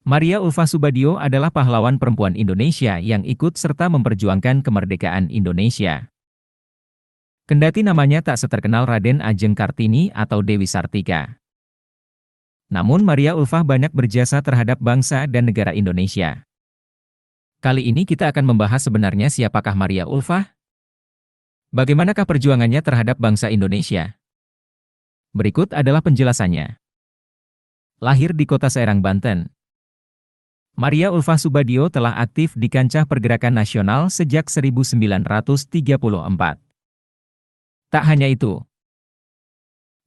Maria Ulfah Subadio adalah pahlawan perempuan Indonesia yang ikut serta memperjuangkan kemerdekaan Indonesia. Kendati namanya tak seterkenal Raden Ajeng Kartini atau Dewi Sartika. Namun Maria Ulfah banyak berjasa terhadap bangsa dan negara Indonesia. Kali ini kita akan membahas sebenarnya siapakah Maria Ulfah? Bagaimanakah perjuangannya terhadap bangsa Indonesia? Berikut adalah penjelasannya. Lahir di kota Serang, Banten. Maria Ulfah Subadio telah aktif di kancah pergerakan nasional sejak 1934. Tak hanya itu,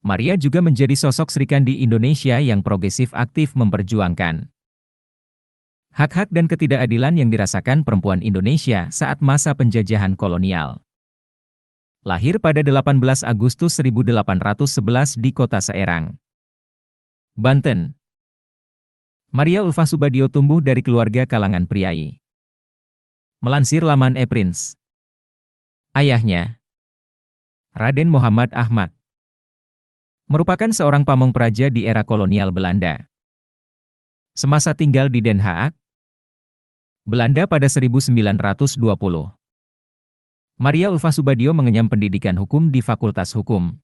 Maria juga menjadi sosok Sri Kandi Indonesia yang progresif aktif memperjuangkan hak-hak dan ketidakadilan yang dirasakan perempuan Indonesia saat masa penjajahan kolonial. Lahir pada 18 Agustus 1811 di kota Serang, Banten. Maria Ulfah Subadio tumbuh dari keluarga kalangan priai. Melansir laman ePrince, ayahnya, Raden Muhammad Ahmad, merupakan seorang pamong praja di era kolonial Belanda. Semasa tinggal di Den Haag, Belanda pada 1920, Maria Ulfah Subadio mengenyam pendidikan hukum di Fakultas Hukum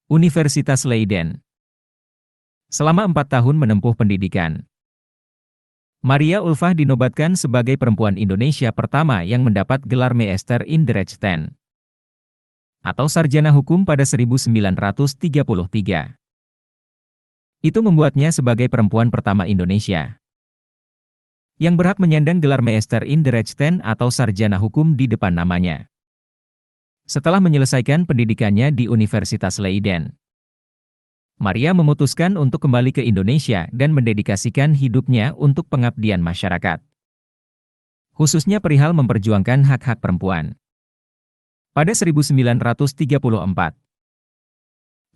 Universitas Leiden. Selama 4 tahun menempuh pendidikan, Maria Ulfah dinobatkan sebagai perempuan Indonesia pertama yang mendapat gelar Meester in de Rechten atau sarjana hukum pada 1933. Itu membuatnya sebagai perempuan pertama Indonesia yang berhak menyandang gelar Meester in de Rechten atau sarjana hukum di depan namanya. Setelah menyelesaikan pendidikannya di Universitas Leiden, Maria memutuskan untuk kembali ke Indonesia dan mendedikasikan hidupnya untuk pengabdian masyarakat, khususnya perihal memperjuangkan hak-hak perempuan. Pada 1934,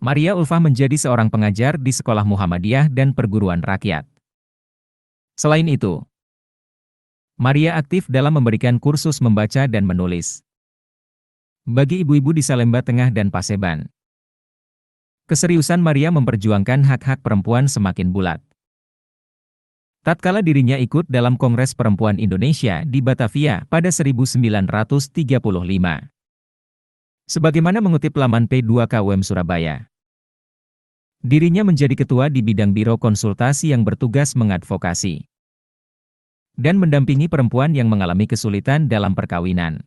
Maria Ulfah menjadi seorang pengajar di sekolah Muhammadiyah dan perguruan rakyat. Selain itu, Maria aktif dalam memberikan kursus membaca dan menulis bagi ibu-ibu di Salemba Tengah dan Paseban. Keseriusan Maria memperjuangkan hak-hak perempuan semakin bulat. Tatkala dirinya ikut dalam Kongres Perempuan Indonesia di Batavia pada 1935. Sebagaimana mengutip laman P2KUM Surabaya, dirinya menjadi ketua di bidang Biro Konsultasi yang bertugas mengadvokasi dan mendampingi perempuan yang mengalami kesulitan dalam perkawinan.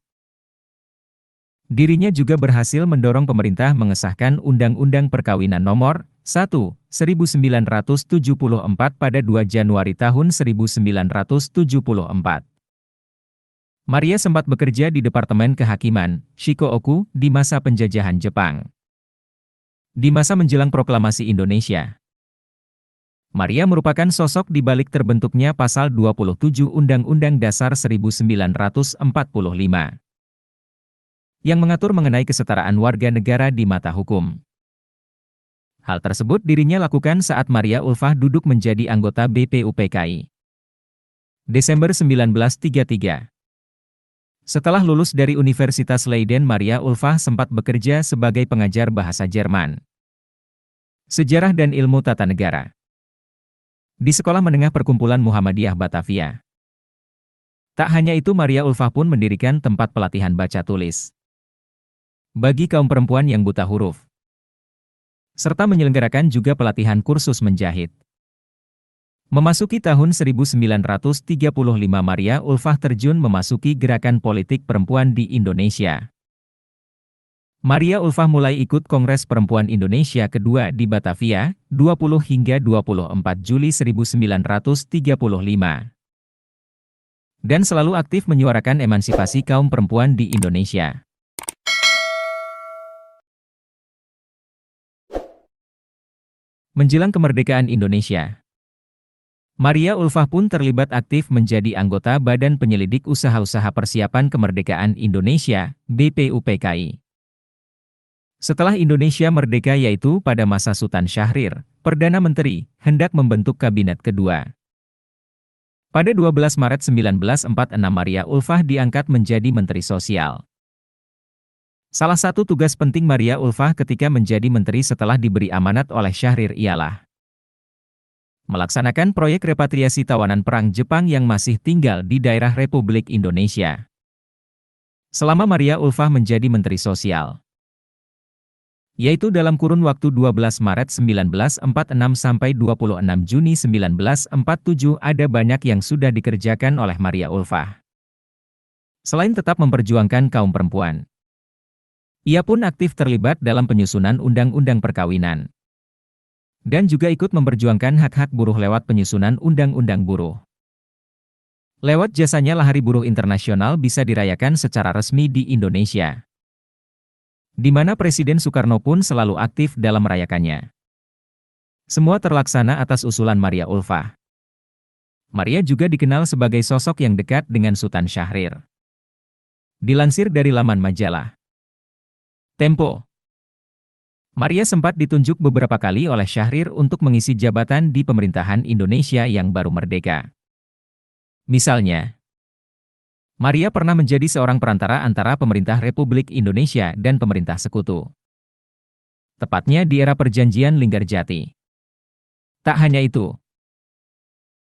Dirinya juga berhasil mendorong pemerintah mengesahkan Undang-Undang Perkawinan Nomor 1, 1974 pada 2 Januari tahun 1974. Maria sempat bekerja di Departemen Kehakiman, Shikoku, di masa penjajahan Jepang. Di masa menjelang proklamasi Indonesia, Maria merupakan sosok di balik terbentuknya Pasal 27 Undang-Undang Dasar 1945, yang mengatur mengenai kesetaraan warga negara di mata hukum. Hal tersebut dirinya lakukan saat Maria Ulfah duduk menjadi anggota BPUPKI. Desember 1933. Setelah lulus dari Universitas Leiden, Maria Ulfah sempat bekerja sebagai pengajar bahasa Jerman, sejarah dan ilmu tata negara di Sekolah Menengah Perkumpulan Muhammadiyah Batavia. Tak hanya itu, Maria Ulfah pun mendirikan tempat pelatihan baca tulis bagi kaum perempuan yang buta huruf, serta menyelenggarakan juga pelatihan kursus menjahit. Memasuki tahun 1935, Maria Ulfah terjun memasuki gerakan politik perempuan di Indonesia. Maria Ulfah mulai ikut Kongres Perempuan Indonesia kedua di Batavia, 20 hingga 24 Juli 1935. Dan selalu aktif menyuarakan emansipasi kaum perempuan di Indonesia. Menjelang kemerdekaan Indonesia, Maria Ulfah pun terlibat aktif menjadi anggota Badan Penyelidik Usaha-Usaha Persiapan Kemerdekaan Indonesia, BPUPKI. Setelah Indonesia merdeka, yaitu pada masa Sultan Syahrir, Perdana Menteri, hendak membentuk kabinet kedua. Pada 12 Maret 1946 Maria Ulfah diangkat menjadi Menteri Sosial. Salah satu tugas penting Maria Ulfah ketika menjadi menteri setelah diberi amanat oleh Syahrir ialah melaksanakan proyek repatriasi tawanan perang Jepang yang masih tinggal di daerah Republik Indonesia. Selama Maria Ulfah menjadi Menteri Sosial, yaitu dalam kurun waktu 12 Maret 1946 sampai 26 Juni 1947, ada banyak yang sudah dikerjakan oleh Maria Ulfah. Selain tetap memperjuangkan kaum perempuan, ia pun aktif terlibat dalam penyusunan undang-undang perkawinan, dan juga ikut memperjuangkan hak-hak buruh lewat penyusunan undang-undang buruh. Lewat jasanya lah Hari Buruh Internasional bisa dirayakan secara resmi di Indonesia, di mana Presiden Soekarno pun selalu aktif dalam merayakannya. Semua terlaksana atas usulan Maria Ulfah. Maria juga dikenal sebagai sosok yang dekat dengan Sultan Syahrir. Dilansir dari laman majalah Tempo, Maria sempat ditunjuk beberapa kali oleh Syahrir untuk mengisi jabatan di pemerintahan Indonesia yang baru merdeka. Misalnya, Maria pernah menjadi seorang perantara antara pemerintah Republik Indonesia dan pemerintah sekutu, tepatnya di era Perjanjian Linggarjati. Tak hanya itu,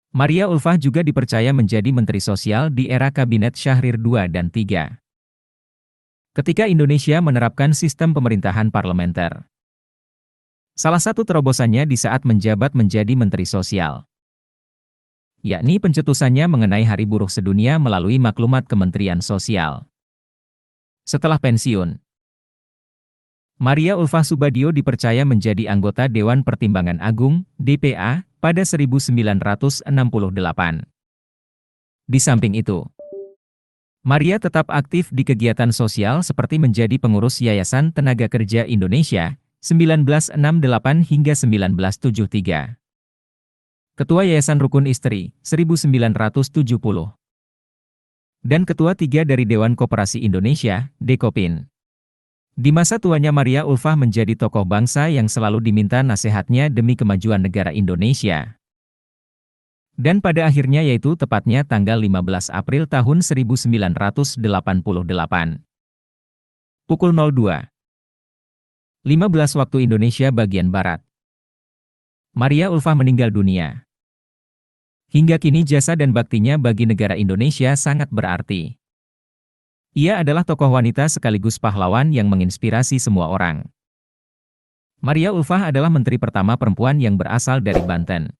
Maria Ulfah juga dipercaya menjadi Menteri Sosial di era Kabinet Syahrir II dan III, ketika Indonesia menerapkan sistem pemerintahan parlementer. Salah satu terobosannya di saat menjabat menjadi Menteri Sosial, yakni pencetusannya mengenai Hari Buruh Sedunia melalui maklumat Kementerian Sosial. Setelah pensiun, Maria Ulfah Subadio dipercaya menjadi anggota Dewan Pertimbangan Agung, DPA, pada 1968. Di samping itu, Maria tetap aktif di kegiatan sosial seperti menjadi pengurus Yayasan Tenaga Kerja Indonesia, 1968 hingga 1973. Ketua Yayasan Rukun Istri, 1970. Dan Ketua 3 dari Dewan Koperasi Indonesia, Dekopin. Di masa tuanya Maria Ulfah menjadi tokoh bangsa yang selalu diminta nasihatnya demi kemajuan negara Indonesia. Dan pada akhirnya yaitu tepatnya tanggal 15 April tahun 1988. Pukul 02.15 waktu Indonesia bagian Barat, Maria Ulfah meninggal dunia. Hingga kini jasa dan baktinya bagi negara Indonesia sangat berarti. Ia adalah tokoh wanita sekaligus pahlawan yang menginspirasi semua orang. Maria Ulfah adalah menteri pertama perempuan yang berasal dari Banten.